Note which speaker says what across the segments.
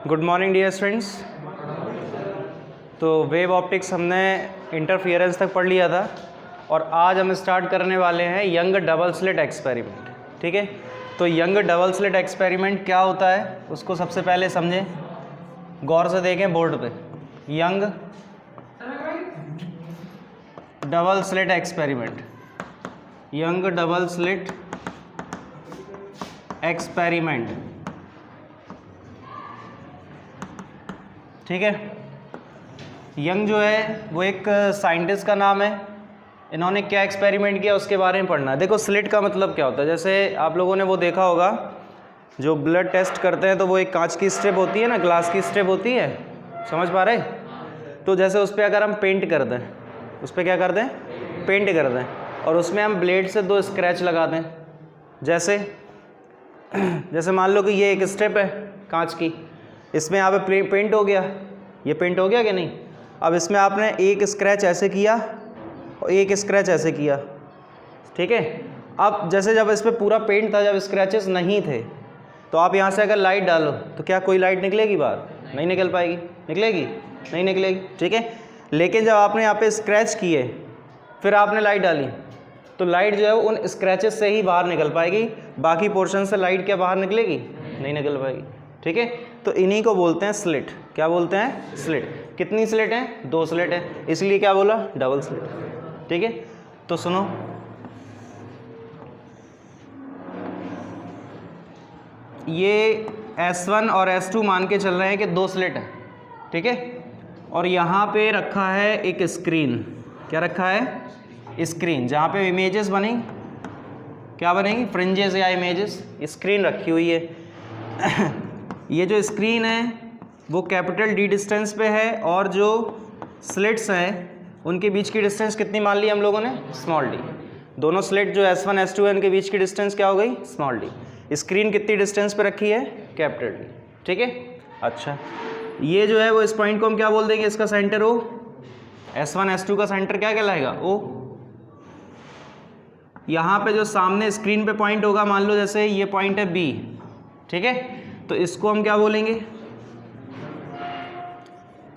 Speaker 1: Good morning dear students. तो wave optics हमने interference तक पढ़ लिया था और आज हम स्टार्ट करने वाले हैं यंग डबल स्लिट एक्सपेरिमेंट। ठीक है, तो यंग डबल स्लिट एक्सपेरिमेंट क्या होता है उसको सबसे पहले समझें, गौर से देखें बोर्ड पे। Young double slit experiment, young double slit experiment. ठीक है, यंग जो है वो एक साइंटिस्ट का नाम है। इन्होंने क्या एक्सपेरिमेंट किया उसके बारे में पढ़ना है। देखो स्लिट का मतलब क्या होता है, जैसे आप लोगों ने वो देखा होगा जो ब्लड टेस्ट करते हैं तो वो एक कांच की स्ट्रिप होती है ना, ग्लास की स्ट्रिप होती है, समझ पा रहे? तो जैसे उस पर अगर हम पेंट कर दें, उस पर क्या कर दें, पेंट कर दें, और उसमें हम ब्लेड से 2 स्क्रैच लगा दें। जैसे मान लो कि ये एक स्ट्रिप है कांच की, इसमें यहाँ पे पेंट हो गया, ये पेंट हो गया कि नहीं। अब इसमें आपने एक स्क्रैच ऐसे किया और एक स्क्रैच ऐसे किया, ठीक है। अब जैसे जब इस पर पूरा पेंट था, जब स्क्रैचेस नहीं थे, तो आप यहाँ से अगर लाइट डालो तो क्या कोई लाइट निकलेगी बाहर? नहीं निकल पाएगी। निकलेगी? नहीं निकलेगी, ठीक है। लेकिन जब आपने यहाँ पे स्क्रैच किए फिर आपने लाइट डाली तो लाइट जो है उन स्क्रैचेस से ही बाहर निकल पाएगी, बाकी पोर्शन से लाइट क्या बाहर निकलेगी? नहीं निकल पाएगी, ठीक है। तो इन्हीं को बोलते हैं स्लिट। क्या बोलते हैं? स्लिट। कितनी स्लिट हैं? 2 स्लिट हैं, इसलिए क्या बोला? डबल स्लिट, ठीक है। तो सुनो, ये S1 और S2 मान के चल रहे हैं कि 2 स्लिट है, ठीक है। और यहाँ पे रखा है एक स्क्रीन। क्या रखा है? स्क्रीन, जहाँ पे इमेजेस बनी, क्या बनेगी? फ्रिंजेस या इमेजेस। स्क्रीन रखी हुई है। ये जो स्क्रीन है वो कैपिटल D डिस्टेंस पे है और जो स्लिट्स हैं उनके बीच की डिस्टेंस कितनी मान ली हम लोगों ने? Small d। दोनों स्लिट जो S1 S2 है उनके बीच की डिस्टेंस क्या हो गई? Small d। स्क्रीन कितनी डिस्टेंस पे रखी है? कैपिटल D, ठीक है। अच्छा, ये जो है वो इस पॉइंट को हम क्या बोल देंगे? इसका सेंटर O। S1 S2 का सेंटर क्या कहलाएगा? O। यहाँ पे जो सामने स्क्रीन पे पॉइंट होगा, मान लो जैसे ये पॉइंट है B, ठीक है, तो इसको हम क्या बोलेंगे?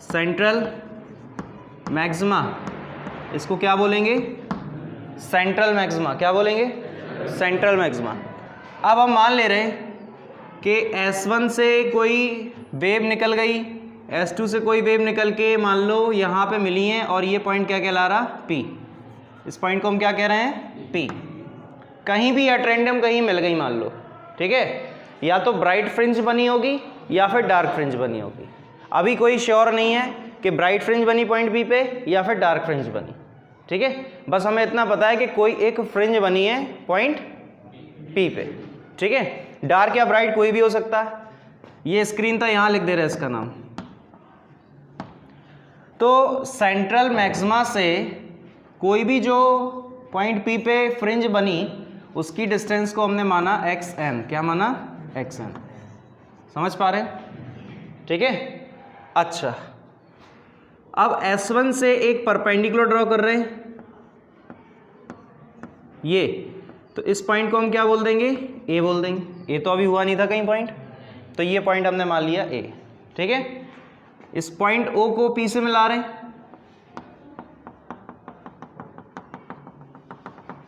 Speaker 1: Central maxima. इसको क्या बोलेंगे? Central maxima. क्या बोलेंगे? Central maxima. अब हम मान ले रहे हैं कि S1 से कोई वेव निकल गई, S2 से कोई वेव निकल के मान लो यहाँ पे मिली है और ये पॉइंट क्या कहला रहा? P। इस पॉइंट को हम क्या कह रहे हैं? P। कहीं भी एट रैंडम कहीं मिल गई मान लो, ठीक है, या तो ब्राइट फ्रिंज बनी होगी या फिर डार्क फ्रिंज बनी होगी। अभी कोई श्योर नहीं है कि ब्राइट फ्रिंज बनी पॉइंट बी पे या फिर डार्क फ्रिंज बनी, ठीक है। बस हमें इतना पता है कि कोई एक फ्रिंज बनी है पॉइंट पी पे, ठीक है। डार्क या ब्राइट कोई भी हो सकता है। ये स्क्रीन था, यहाँ लिख दे रहे इसका नाम। तो सेंट्रल मैक्सिमा से कोई भी जो पॉइंट पी पे फ्रिंज बनी उसकी डिस्टेंस को हमने माना xn। क्या माना? xn। समझ पा रहे हैं? ठीक है। अच्छा, अब S1 से एक परपेंडिकुलर ड्रॉ कर रहे हैं ये, तो इस पॉइंट को हम क्या बोल देंगे? A बोल देंगे। A तो अभी हुआ नहीं था कहीं पॉइंट, तो ये पॉइंट हमने मान लिया A, ठीक है। इस पॉइंट O को P से मिला रहे हैं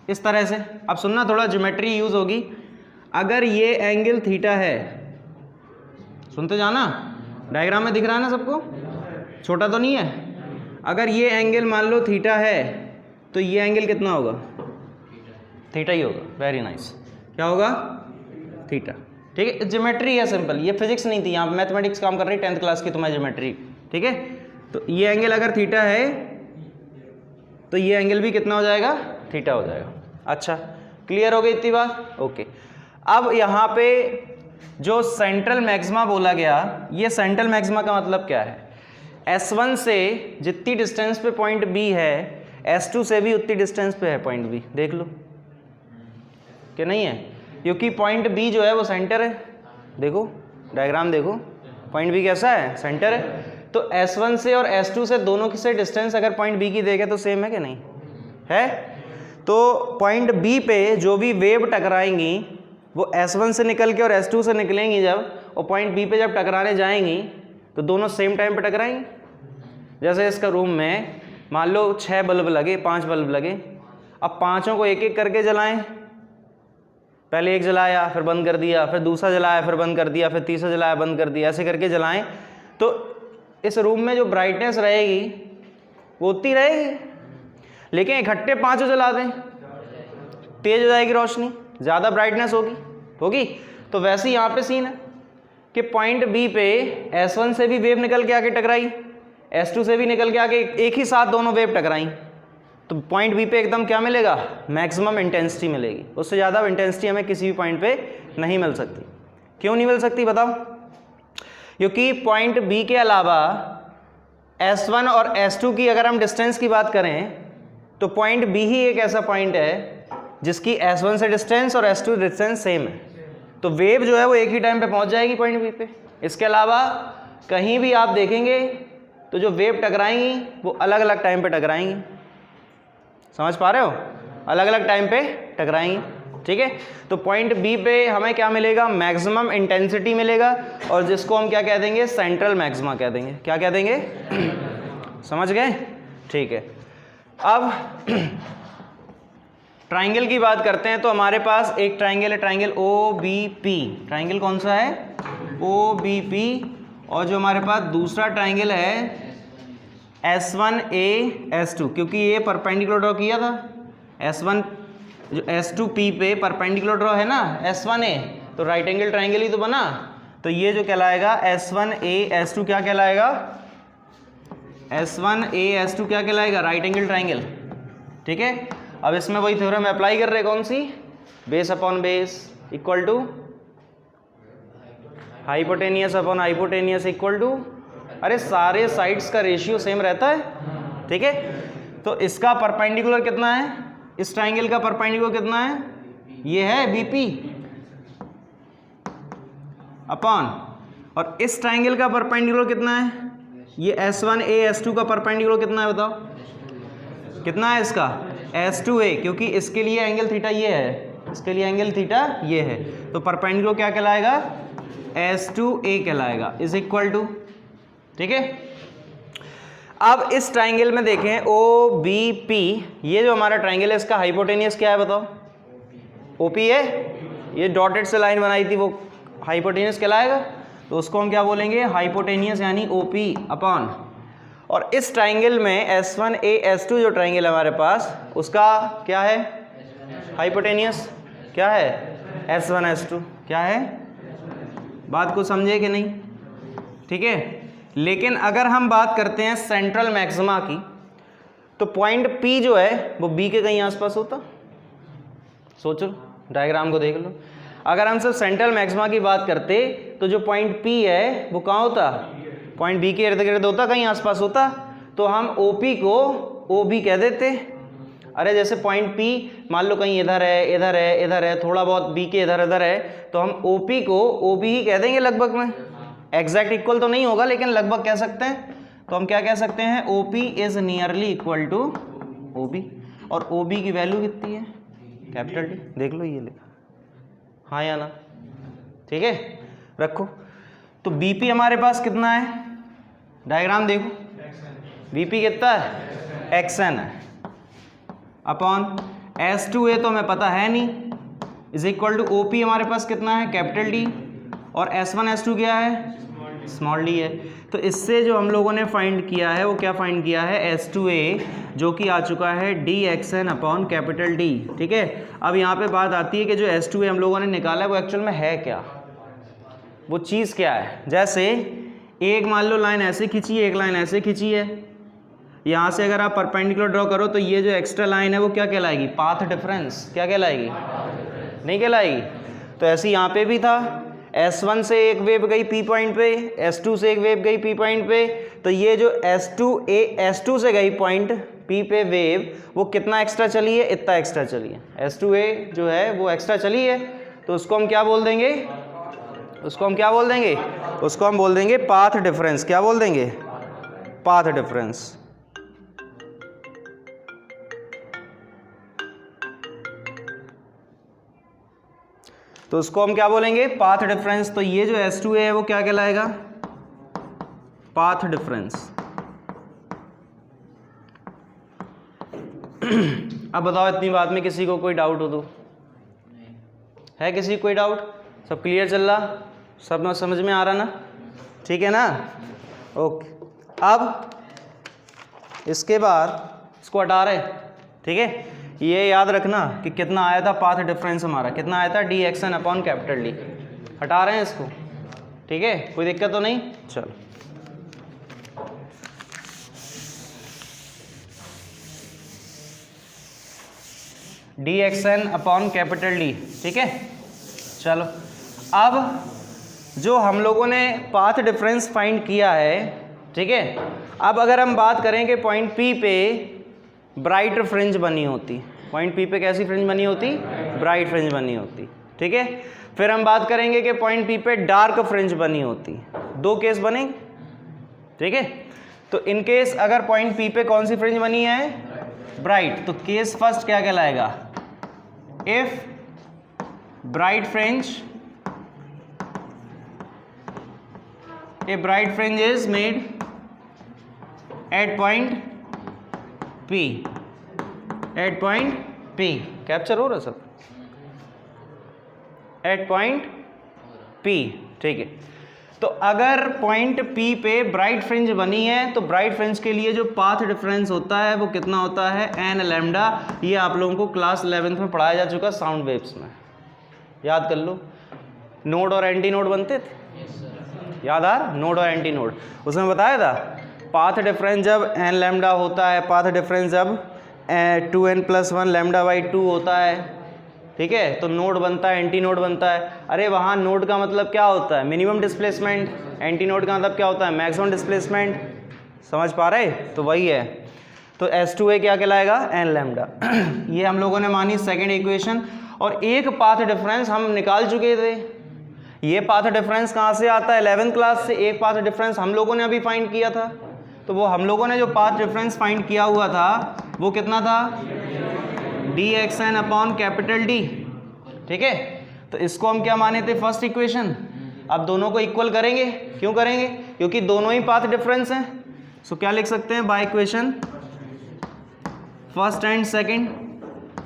Speaker 1: इस तरह से। अब सुनना, थोड़ा ज्योमेट्री यूज होगी। अगर ये एंगल थीटा है, सुनते जाना, डायग्राम में दिख रहा है ना सबको, छोटा तो नहीं है। अगर ये एंगल मान लो थीटा है तो ये एंगल कितना होगा? थीटा ही होगा। Very nice. क्या होगा? थीटा, ठीक है। ज्योमेट्री है सिंपल, ये फिजिक्स नहीं थी, यहाँ मैथमेटिक्स काम कर रही है 10th क्लास की तुम्हारी ज्योमेट्री, ठीक है। तो ये एंगल अगर थीटा है तो ये एंगल भी कितना हो जाएगा? थीटा हो जाएगा। अच्छा, क्लियर हो गई इतनी बात? ओके। अब यहाँ पे जो सेंट्रल मैक्सिमा बोला गया, ये सेंट्रल मैक्सिमा का मतलब क्या है? S1 से जितनी डिस्टेंस पे पॉइंट B है, S2 से भी उतनी डिस्टेंस पे है पॉइंट B। देख लो कि नहीं है, क्योंकि पॉइंट B जो है वो सेंटर है। देखो डायग्राम देखो, पॉइंट B कैसा है? सेंटर है। तो S1 से और S2 से दोनों की से डिस्टेंस अगर पॉइंट B की देखे तो सेम है कि नहीं है? तो पॉइंट B पे जो भी वेव टकराएंगी वो S1 से निकल के और S2 से निकलेंगी जब, और पॉइंट बी पे जब टकराने जाएंगी तो दोनों सेम टाइम पे टकराएंगी। जैसे इसका रूम में मान लो 6 बल्ब लगे, 5 बल्ब लगे, अब पांचों को एक एक करके जलाएं। पहले एक जलाया फिर बंद कर दिया, फिर दूसरा जलाया फिर बंद कर दिया, फिर तीसरा जलाया बंद कर दिया, ऐसे करके जलाएं तो इस रूम में जो ब्राइटनेस रहेगी वो उतनी रहेगी। लेकिन इकट्ठे पांचों जला दें, तेज हो जाएगी रोशनी, ज़्यादा ब्राइटनेस होगी। तो वैसे ही यहाँ पे सीन है कि पॉइंट बी पे S1 से भी वेव निकल के आके टकराई, S2 से भी निकल के आके एक ही साथ दोनों वेव टकराई, तो पॉइंट बी पे एकदम क्या मिलेगा, मैक्सिमम इंटेंसिटी मिलेगी। उससे ज़्यादा इंटेंसिटी हमें किसी भी पॉइंट पे नहीं मिल सकती। क्यों नहीं मिल सकती बताओ? क्योंकि पॉइंट बी के अलावा S1 और S2 की अगर हम डिस्टेंस की बात करें तो पॉइंट बी ही एक ऐसा पॉइंट है जिसकी S1 से डिस्टेंस और S2 डिस्टेंस सेम है, तो वेव जो है वो एक ही टाइम पे पहुंच जाएगी पॉइंट बी पे। इसके अलावा कहीं भी आप देखेंगे तो जो वेव टकराएंगी वो अलग अलग टाइम पे टकराएंगी। समझ पा रहे हो? अलग अलग टाइम पे टकराएंगी, ठीक है। तो पॉइंट बी पे हमें क्या मिलेगा, मैक्सिमम इंटेंसिटी मिलेगा, और जिसको हम क्या कह देंगे, सेंट्रल मैक्सिमा कह देंगे। क्या कह देंगे? समझ गए? ठीक है। अब ट्राइंगल की बात करते हैं। तो हमारे पास एक ट्राइंगल है, ट्राइंगल OBP। ट्राइंगल कौन सा है? OBP। और जो हमारे पास दूसरा ट्राइंगल है S1A S2, क्योंकि ये परपेंडिकुलर ड्रॉ किया था। S1 जो S2P पे परपेंडिकुलर ड्रॉ है ना S1A, तो राइट एंगल ट्राइंगल ही तो बना। तो ये जो कहलाएगा S1A S2 क्या कहलाएगा? S1A S2 क्या कहलाएगा? राइट एंगल ट्राइंगल, ठीक है। अब इसमें वही थ्योरम अप्लाई कर रहे, कौन सी? Base upon base equal to hypotenuse upon hypotenuse equal to, अरे सारे साइड्स का रेशियो सेम रहता है, ठीक है। तो इसका परपेंडिकुलर कितना है, इस ट्राइंगल का परपेंडिकुलर कितना है, ये है BP अपॉन, और इस ट्राइंगल का परपेंडिकुलर कितना है, ये S1A S2 का परपेंडिकुलर कितना है बताओ? कितना है इसका? S2A, क्योंकि इसके लिए एंगल थीटा ये है, इसके लिए एंगल थीटा ये है, तो परपेंडिकुलर क्या कहलाएगा? S2A कहलाएगा, इज इक्वल टू, ठीक है। अब इस ट्राइंगल में देखें OBP, ये जो हमारा ट्राइंगल है इसका हाइपोटेनियस क्या है बताओ? OP है, ये डॉटेड से लाइन बनाई थी वो हाइपोटेनियस कहलाएगा। तो उसको हम क्या बोलेंगे? हाइपोटेनियस, यानी OP अपॉन, और इस ट्राइंगल में S1A S2 जो ट्राइंगल है हमारे पास, उसका क्या है? हाइपोटेनियस क्या है? S1 S2 क्या है? बात को समझे कि नहीं? ठीक है। लेकिन अगर हम बात करते हैं सेंट्रल मैक्सिमा की, तो पॉइंट P जो है वो B के कहीं आसपास होता। सोचो, डायग्राम को देख लो। अगर हम सिर्फ सेंट्रल मैक्सिमा की बात करते तो जो पॉइंट P है वो कहाँ होता? पॉइंट B के इर्द गिर्द होता, कहीं आसपास होता। तो हम OP को OB कह देते। अरे जैसे पॉइंट P मान लो कहीं इधर है, इधर है, इधर है, थोड़ा बहुत B के इधर इधर है, तो हम OP को OB ही कह देंगे लगभग में। एग्जैक्ट इक्वल तो नहीं होगा लेकिन लगभग कह सकते हैं। तो हम क्या कह सकते हैं? OP is nearly equal to OB। और OB की वैल्यू कितनी है? Capital D। देख लो ये लिखा, हाँ या ना? ठीक है, रखो। तो BP हमारे पास कितना है? डायग्राम देखो, BP कितना है? XN है अपॉन S2A तो हमें पता है नहीं, इज इक्वल टू OP हमारे पास कितना है? कैपिटल D, और S1 S2 क्या है? स्मॉल d है। तो इससे जो हम लोगों ने फाइंड किया है वो क्या फाइंड किया है? S2A, जो कि आ चुका है DXN अपॉन कैपिटल D, ठीक है। अब यहाँ पे बात आती है कि जो S2A हम लोगों ने निकाला है वो एक्चुअल में है क्या, वो चीज़ क्या है। जैसे एक मान लो लाइन ऐसे खींची है, एक लाइन ऐसे खींची है, यहाँ से अगर आप परपेंडिकुलर ड्रॉ करो तो ये जो एक्स्ट्रा लाइन है वो क्या कहलाएगी? Path difference. क्या कहलाएगी? नहीं कहलाएगी। तो ऐसे यहाँ पे भी था, S1 से एक वेव गई P पॉइंट पे, S2 से एक वेव गई P पॉइंट पे, तो ये जो S2 से गई पॉइंट P पे वेव, वो कितना एक्स्ट्रा चली है? इतना एक्स्ट्रा चली है। S2A जो है वो एक्स्ट्रा चली है, तो उसको हम क्या बोल देंगे? उसको हम क्या बोल देंगे? उसको हम बोल देंगे पाथ डिफरेंस। क्या बोल देंगे? Path difference. तो उसको हम क्या बोलेंगे, पाथ डिफरेंस। तो ये जो S2A है वो क्या कहलाएगा, पाथ डिफरेंस। अब बताओ इतनी बात में किसी को कोई डाउट हो तो, है किसी को कोई डाउट? सब क्लियर चल रहा, सब समझ में आ रहा ना, ठीक है ना, ओके। अब इसके बाद इसको हटा रहे, ठीक है, ये याद रखना कि कितना आया था पाथ डिफरेंस हमारा, कितना आया था dxn अपॉन कैपिटल D। हटा रहे हैं इसको, ठीक है, कोई दिक्कत तो नहीं? चलो dxn अपॉन कैपिटल D, ठीक है। चलो अब जो हम लोगों ने पाथ डिफरेंस फाइंड किया है, ठीक है, अब अगर हम बात करें कि पॉइंट P पे ब्राइट फ्रिंज बनी होती, पॉइंट P पे कैसी फ्रिंज बनी होती, ब्राइट फ्रिंज बनी होती, ठीक है। फिर हम बात करेंगे कि पॉइंट P पे डार्क फ्रिंज बनी होती, दो केस बनेंगे, ठीक है। तो इन केस अगर पॉइंट P पे कौन सी फ्रिंज बनी है, ब्राइट, तो केस फर्स्ट क्या कहलाएगा, if bright fringe, a bright fringe is made at point P, at point P, capture हो रहा सब, at point P, ठीक है। तो अगर पॉइंट P पे ब्राइट फ्रिंज बनी है तो ब्राइट फ्रिंज के लिए जो पाथ डिफरेंस होता है वो कितना होता है, n लैम्डा। ये आप लोगों को क्लास 11th में पढ़ाया जा चुका साउंड वेव्स में, याद कर लो। नोड और एंटी नोड बनते थे, याद आ रहा, नोड और एंटी नोड, उसमें बताया था पाथ डिफरेंस जब n लैम्डा होता है, पाथ डिफरेंस जब 2n+1 लैम्डा बाई 2 होता है, ठीक है, तो नोड बनता है, एंटी नोड बनता है। अरे वहाँ नोड का मतलब क्या होता है, मिनिमम डिस्प्लेसमेंट, एंटी नोड का मतलब क्या होता है, मैक्सिमम डिस्प्लेसमेंट, समझ पा रहे? तो वही है, तो S2A क्या कहलाएगा, n लैम्डा। ये हम लोगों ने मानी सेकेंड इक्वेशन, और एक पाथ डिफरेंस हम निकाल चुके थे। ये पाथ डिफरेंस कहाँ से आता है, 11th क्लास से। एक पाथ डिफरेंस हम लोगों ने अभी फाइंड किया था, तो वो हम लोगों ने जो पाथ डिफरेंस फाइंड किया हुआ था वो कितना था, dxn अपॉन कैपिटल D, ठीक है। तो इसको हम क्या माने थे, फर्स्ट इक्वेशन। अब दोनों को इक्वल करेंगे, क्यों करेंगे, क्योंकि दोनों ही पाथ डिफरेंस हैं। सो क्या लिख सकते हैं, bye equation first and second.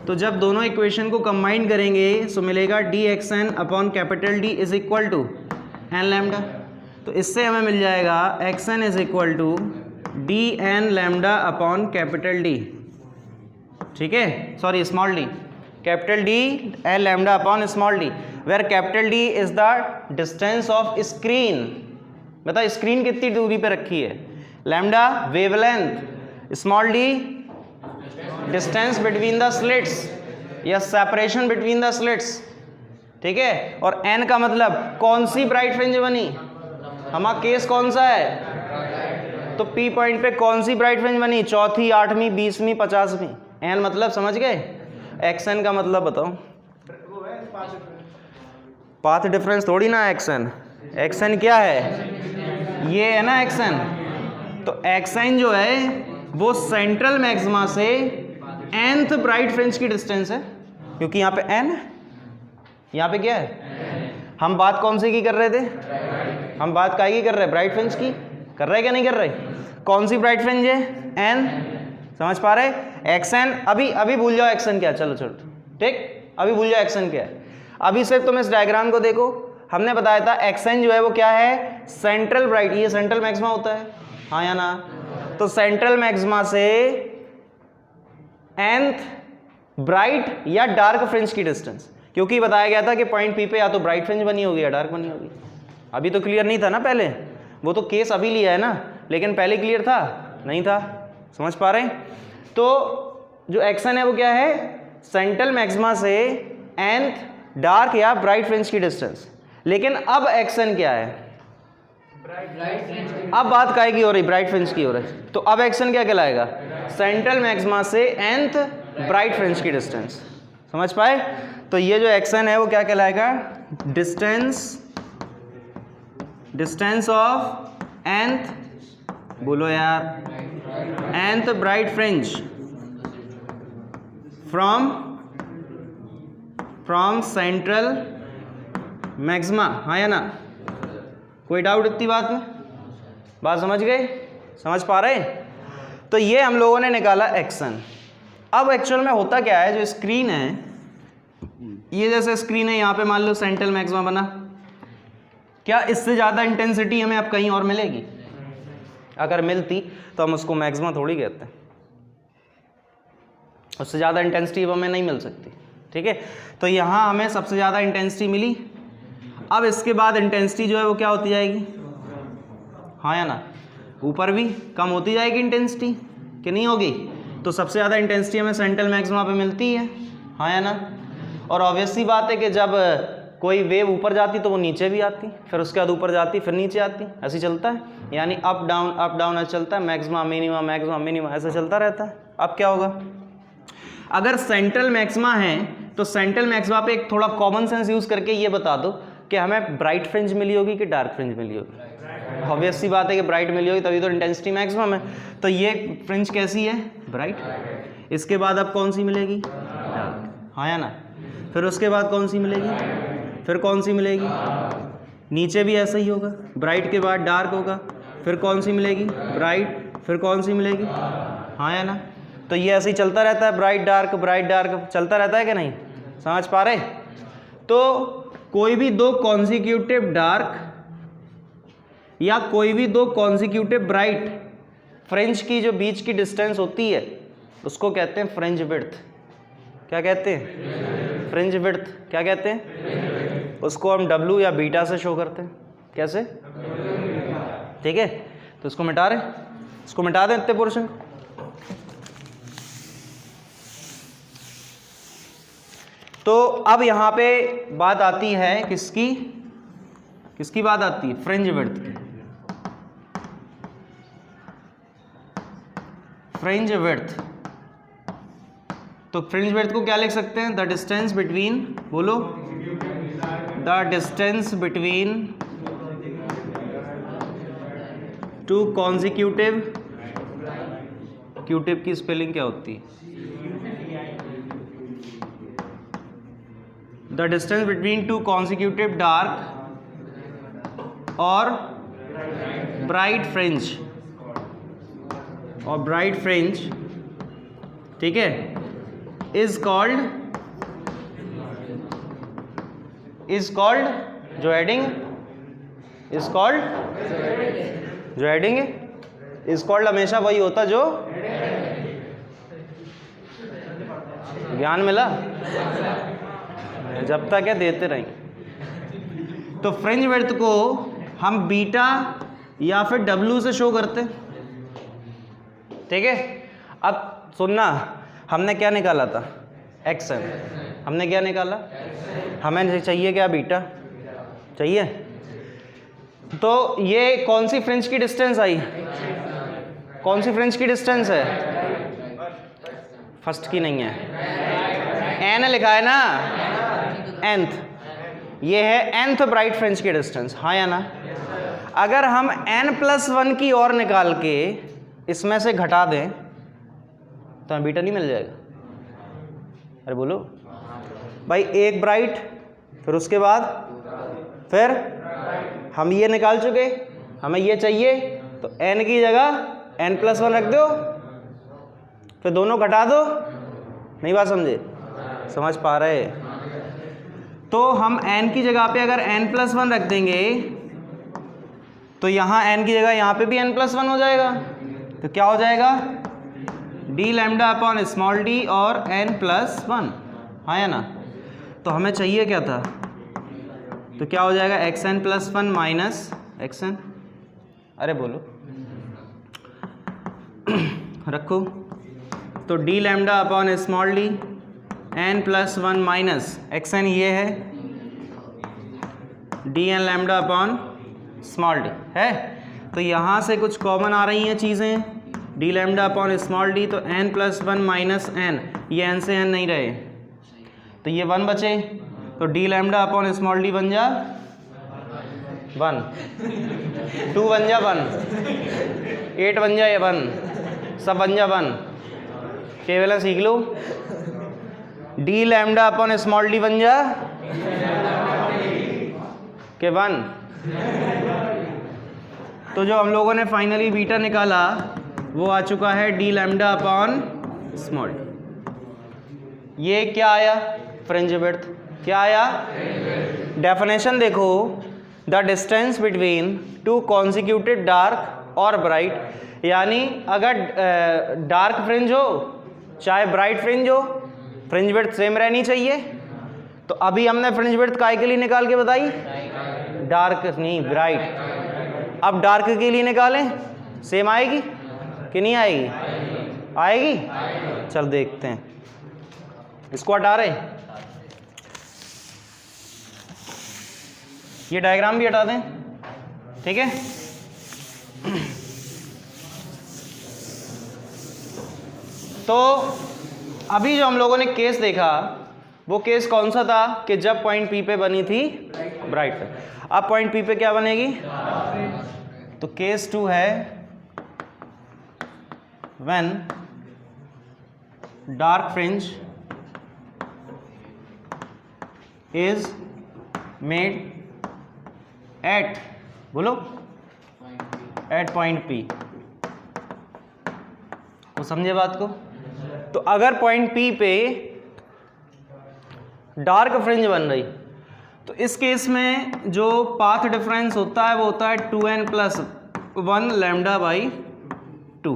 Speaker 1: तो जब दोनों इक्वेशन को कंबाइन करेंगे सो मिलेगा dxn upon capital D is equal to n lambda. तो इससे हमें मिल जाएगा xn is equal to dn lambda upon capital D, ठीक है, sorry small d, capital D n lambda upon small d, where capital D is the distance of screen. बता screen कितनी दूरी पे रखी है, lambda wavelength, small d distance between the slits या separation between the slits, ठीक है। और n का मतलब कौन सी ब्राइट फ्रिंज बनी, हमारा केस कौन सा है, तो P पॉइंट पे कौन सी ब्राइट फ्रिंज बनी, चौथी, 8वीं, 20वीं, 50वीं। n मतलब समझ गए, xn का मतलब बताओ, पाथ डिफरेंस थोड़ी ना xn, xn क्या है, ये है ना xn। तो xn जो है वो सेंट्रल मैक्सिमा से nth ब्राइट फ्रिंज की डिस्टेंस है, क्योंकि यहाँ पे n है, यहाँ पे क्या है, हम बात कौन सी की कर रहे थे, हम बात काय की कर रहे हैं, ब्राइट फ्रिंज की कर रहे क्या नहीं कर रहे, कौन सी ब्राइट फ्रिंज है, n, समझ पा रहे, xn। अभी भूल जाओ xn क्या है, चलो छोड़, ठीक, अभी भूल जाओ xn क्या है। अभी सिर्फ तुम इस डायग्राम को देखो, हमने बताया था xn जो है वो क्या है, सेंट्रल ब्राइट, ये सेंट्रल मैक्सिमा होता है, हाँ या ना। तो सेंट्रल मैक्सिमा से nth ब्राइट या डार्क फ्रिंज की डिस्टेंस, क्योंकि बताया गया था कि पॉइंट P पे या तो ब्राइट फ्रिंज बनी होगी या डार्क बनी होगी। अभी तो क्लियर नहीं था ना, पहले वो तो केस अभी लिया है ना, लेकिन पहले क्लियर था नहीं था, समझ पा रहे हैं। तो जो xn है वो क्या है, सेंट्रल मैक्सिमा से nth डार्क या ब्राइट फ्रिंज की डिस्टेंस। लेकिन अब xn क्या है, अब बात काय की हो रही, ब्राइट फ्रिंज की हो रही। तो अब xn क्या कहलाएगा, सेंट्रल मैक्सिमा से nth ब्राइट फ्रिंज की डिस्टेंस, समझ पाए। तो ये जो xn है वो क्या कहलाएगा, डिस्टेंस ऑफ nth, बोलो यार, nth bright fringe from central maxima, हाँ या ना? कोई डाउट इतनी बात में? बात समझ गए? समझ पा रहे? तो ये हम लोगों ने निकाला एक्सन। अब एक्चुअल में होता क्या है, जो स्क्रीन है, ये जैसे स्क्रीन है, यहाँ पे मान लो सेंट्रल मैक्सिमा बना, क्या इससे ज़्यादा इंटेंसिटी हमें अब कहीं और मिलेगी? अगर मिलती तो हम उसको मैक्सिमा थोड़ी कहते हैं, उससे ज़्यादा इंटेंसिटी हमें नहीं मिल सकती, ठीक है? तो यहाँ हमें सबसे ज़्यादा इंटेंसिटी मिली। अब इसके बाद इंटेंसिटी जो है वो क्या होती जाएगी, हाँ या ना? ऊपर भी कम होती जाएगी इंटेंसिटी, कि नहीं होगी? तो सबसे ज़्यादा इंटेंसिटी हमें सेंट्रल मैक्सिमा पे मिलती है, हाँ या ना? और ऑब्वियस सी बात है कि जब कोई वेव ऊपर जाती तो वो नीचे भी आती, फिर उसके बाद ऊपर जाती, फिर नीचे आती, ऐसे चलता है, यानी अप डाउन ऐसे चलता है, मैक्सिमा मिनिमा ऐसे चलता रहता है। अब क्या होगा, अगर सेंट्रल मैक्सिमा है तो सेंट्रल मैक्सिमा पे एक थोड़ा कॉमन सेंस यूज़ करके ये बता दो कि हमें ब्राइट फ्रिंज मिली होगी कि डार्क फ्रिंज मिली होगी? ऑब्वियस सी बात है कि ब्राइट मिली होगी, तभी तो इंटेंसिटी मैक्सिमम है। तो ये फ्रिंज कैसी है, ब्राइट। इसके बाद अब कौन सी मिलेगी, डार्क, हाँ या ना? फिर उसके बाद कौन सी मिलेगी, फिर कौन सी मिलेगी, नीचे भी ऐसा ही होगा, ब्राइट के बाद डार्क होगा, फिर कौन सी मिलेगी, ब्राइट, फिर कौन सी मिलेगी, हाँ या ना? तो ये ऐसे ही चलता रहता है, ब्राइट डार्क चलता रहता है कि नहीं? समझ पा रहे? तो कोई भी दो कॉन्जिक्यूटिव डार्क या कोई भी दो कॉन्जिक्यूटिव ब्राइट फ्रिंज की जो बीच की डिस्टेंस होती है उसको कहते हैं फ्रिंज विड्थ। क्या कहते हैं, फ्रिंज विड्थ। क्या कहते हैं, उसको हम W या बीटा से शो करते हैं। कैसे, ठीक है? तो इसको मिटा रहे, इसको मिटा दें इतने पोर्शन को। तो अब यहाँ पे बात आती है किसकी, किसकी बात आती है, फ्रिंज विड्थ की। फ्रिंज विड्थ, तो फ्रिंज विड्थ को क्या लिख सकते हैं, द डिस्टेंस बिटवीन, बोलो, the distance between two consecutive, क्यूटिव की स्पेलिंग क्या होती है, the distance between two consecutive dark और ब्राइट फ्रिंज, और ब्राइट फ्रिंज, ठीक है, इज कॉल्ड जो हेडिंग इज कॉल्ड, जो हेडिंग इज कॉल्ड हमेशा वही होता जो, ज्ञान मिला जब तक है देते रहेंगे। तो फ्रिंज विड्थ को हम बीटा या फिर W से शो करते, ठीक है? अब सुनना, हमने क्या निकाला था, एक्सन। हमने क्या निकाला, हमें चाहिए क्या, बीटा चाहिए। तो ये कौन सी फ्रिंज की डिस्टेंस आई, कौन सी फ्रिंज की डिस्टेंस है, फर्स्ट की नहीं है, n लिखा है ना, nth, ये है nth ब्राइट फ्रिंज की डिस्टेंस, हाँ या ना? अगर हम n+1 की और निकाल के इसमें से घटा दें तो हमें बीटा नहीं मिल जाएगा? अरे बोलो भाई, एक ब्राइट, फिर उसके बाद फिर हम ये निकाल चुके, हमें ये चाहिए, तो n की जगह n+1 रख दो, फिर दोनों घटा दो। नहीं बात समझे, समझ पा रहे? तो हम n की जगह पे अगर n+1 रख देंगे तो यहाँ n की जगह यहाँ पे भी n+1 हो जाएगा, तो क्या हो जाएगा, d lambda upon small d और n+1, हाँ या ना? तो हमें चाहिए क्या था, तो क्या हो जाएगा, xn+1 माइनस xn, अरे बोलो रखो, तो d lambda upon small d n+1 minus xn, ये है dn lambda upon small d है। तो यहाँ से कुछ कॉमन आ रही हैं चीज़ें, d lambda upon small d, तो n+1 माइनस n, ये n से n नहीं रहे तो ये 1 बचे, तो d lambda upon small d बन जा 1, 2 बन जा 1, 8 बन जा 1, सब बन जा 1, केवल सीख लो, d lambda upon small d बन जा कि 1। तो जो हम लोगों ने फाइनली बीटा निकाला वो आ चुका है D lambda upon small D. ये क्या आया? Fringe width. क्या आया? डेफिनेशन देखो, the distance between to consecutive dark और ब्राइट, यानी अगर डार्क फ्रिंज हो चाहे ब्राइट फ्रिंज हो, फ्रिंज विड्थ सेम रहनी चाहिए। तो अभी हमने फ्रिंज विड्थ काय के लिए निकाल के बताई? डार्क नहीं, ब्राइट। अब डार्क के लिए निकालें, सेम आएगी कि नहीं आएगी? आएगी। चल देखते हैं, इसको हटा रहे, ये डायग्राम भी हटा दें, ठीक है। तो अभी जो हम लोगों ने केस देखा वो केस कौन सा था कि जब पॉइंट पी पे बनी थी ब्राइट पे। अब पॉइंट पी पे क्या बनेगी? तो केस 2 है when dark fringe is made at, बोलो, एट पॉइंट पी। वो समझे बात को? तो अगर पॉइंट पी पे डार्क फ्रिंज बन रही तो इस केस में जो पाथ डिफरेंस होता है वो होता है 2n+1 लैम्डा बाई 2।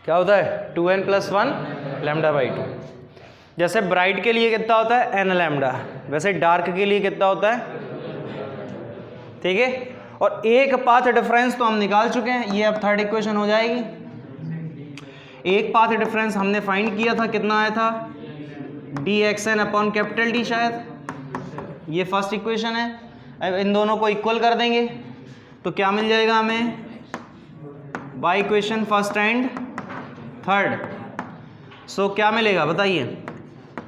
Speaker 1: क्या होता है? 2n+1 lambda by 2। जैसे ब्राइट के लिए कितना होता है? n लैम्डा, वैसे डार्क के लिए कितना होता है? ठीक है। और एक पाथ डिफरेंस तो हम निकाल चुके हैं, ये अब थर्ड इक्वेशन हो जाएगी। एक पाथ डिफरेंस हमने फाइंड किया था, कितना आया था? dxn अपॉन कैपिटल डी शायद। ये फर्स्ट इक्वेशन है। अब इन दोनों को इक्वल कर देंगे तो क्या मिल जाएगा हमें? By equation first and third. So क्या मिलेगा बताइए?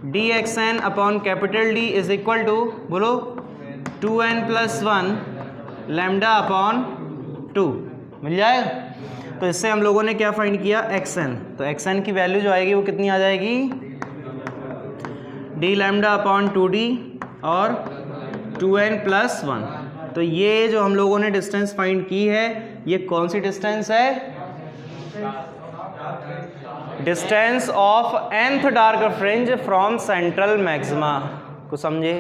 Speaker 1: dxn upon capital D is equal to, बोलो, 2n+1 लैम्डा अपॉन 2 मिल जाएगा। तो इससे हम लोगों ने क्या फाइंड किया? xn। तो xn की वैल्यू जो आएगी वो कितनी आ जाएगी? d लैम्डा अपॉन 2d और 2n+1। तो ये जो हम लोगों ने डिस्टेंस फाइंड की है, ये कौन सी डिस्टेंस है? Distance of nth dark fringe from central maxima को समझे?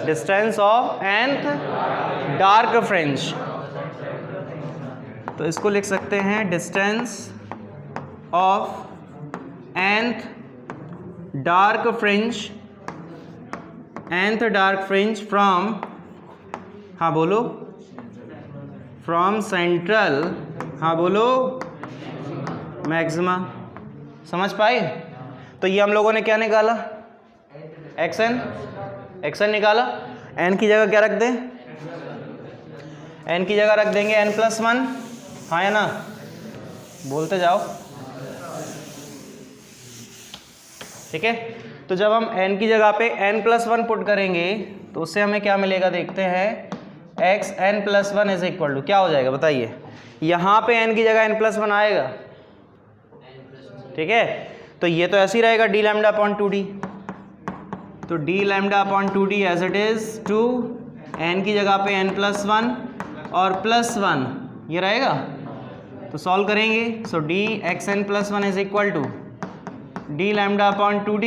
Speaker 1: Distance of nth dark fringe. तो इसको लिख सकते हैं distance of nth dark fringe from, हाँ बोलो, फ्रॉम सेंट्रल, हाँ बोलो, मैक्सिमा। समझ पाए? तो ये हम लोगों ने क्या निकाला? xn निकाला। n की जगह क्या रख दें? n की जगह रख देंगे n+1, हाँ या ना? बोलते जाओ, ठीक है। तो जब हम n की जगह पे n+1 पुट करेंगे तो उससे हमें क्या मिलेगा देखते हैं। xn+1 इज इक्वल टू क्या हो जाएगा बताइए? यहाँ पे n की जगह n+1 आएगा, ठीक है। तो ये तो ऐसे ही रहेगा d लैम्डा अपॉन 2d। तो d lambda upon 2d as it is two n की जगह पे n+1 और +1 ये रहेगा। तो सॉल्व करेंगे, so dxn+1 is equal to d lambda upon 2d,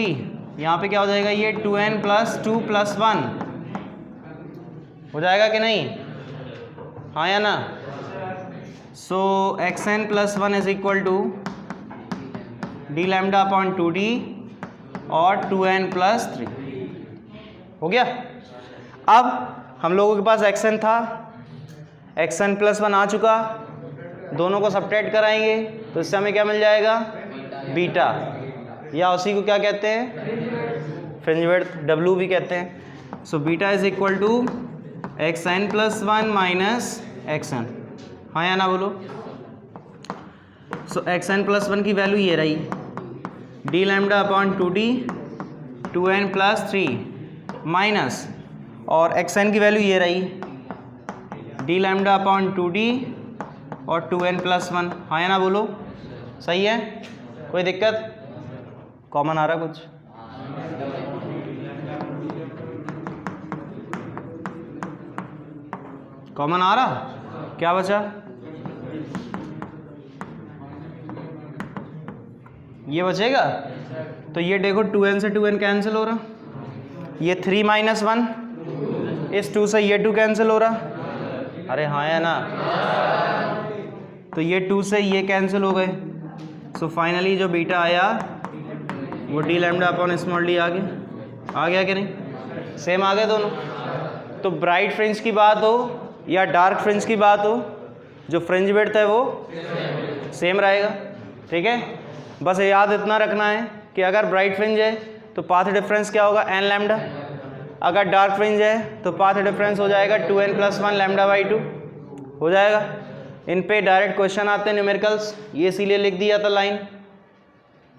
Speaker 1: यहाँ पे क्या हो जाएगा? ये 2n+2+1 हो जाएगा कि नहीं? हाँ या ना? So xn+1 is equal to d lambda upon 2d और 2n+3 हो गया। अब हम लोगों के पास xn था, xn+1 आ चुका, दोनों को सब्ट्रैक्ट कराएंगे तो इससे हमें क्या मिल जाएगा? बीटा, या उसी को क्या कहते हैं? फ्रिंज विड्थ, w भी कहते हैं। So beta is equal to xn+1 minus xn, हाँ या ना बोलो? सो xn+1 की वैल्यू ये रही, d lambda upon 2d 2n+3 minus, और xn की वैल्यू ये रही, d लैम्डा अपॉन 2d और 2n+1, हाँ या ना बोलो? सही है? कोई दिक्कत? कॉमन आ रहा कुछ? कॉमन आ रहा, क्या बचा, ये बचेगा। तो ये देखो 2n से 2n कैंसिल हो रहा, ये 3 - 1, इस 2 से ये 2 कैंसिल हो रहा, अरे हाँ या ना, तो ये 2 से ये कैंसिल हो गए। सो फाइनली जो बीटा आया वो d lambda upon small d आ गया कि नहीं, सेम आ गए दोनों। तो ब्राइट फ्रिंज की बात हो या डार्क फ्रिंज की बात हो, जो फ्रिंज विड्थ है वो सेम रहेगा, ठीक है। बस याद इतना रखना है कि अगर ब्राइट फ्रिंज है तो पाथ डिफरेंस क्या होगा, n लैम्डा, अगर डार्क फ्रिंज है तो पाथ डिफरेंस हो जाएगा 2n + 1 λ/2 हो जाएगा। इन पे डायरेक्ट क्वेश्चन आते हैं न्यूमेरिकल्स, ये इसीलिए लिख दिया था लाइन,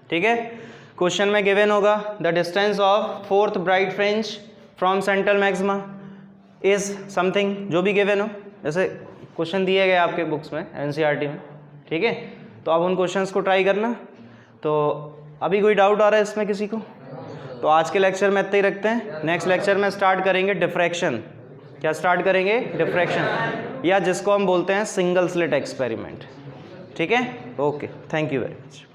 Speaker 1: ठीक है। क्वेश्चन में गिवन होगा the distance of fourth bright fringe from central maxima is something, जो भी गिवन हो, जैसे क्वेश्चन दिए गए आपके बुक्स में एनसीईआरटी में, ठीक है। तो आप उन क्वेश्चंस को ट्राई करना। तो अभी कोई डाउट आ रहा है इसमें किसी को? तो आज के लेक्चर में इतना ही रखते हैं। नेक्स्ट लेक्चर में स्टार्ट करेंगे डिफ्रैक्शन। क्या स्टार्ट करेंगे? डिफ्रैक्शन, या जिसको हम बोलते हैं सिंगल स्लिट एक्सपेरिमेंट, ठीक है। Okay, thank you very much.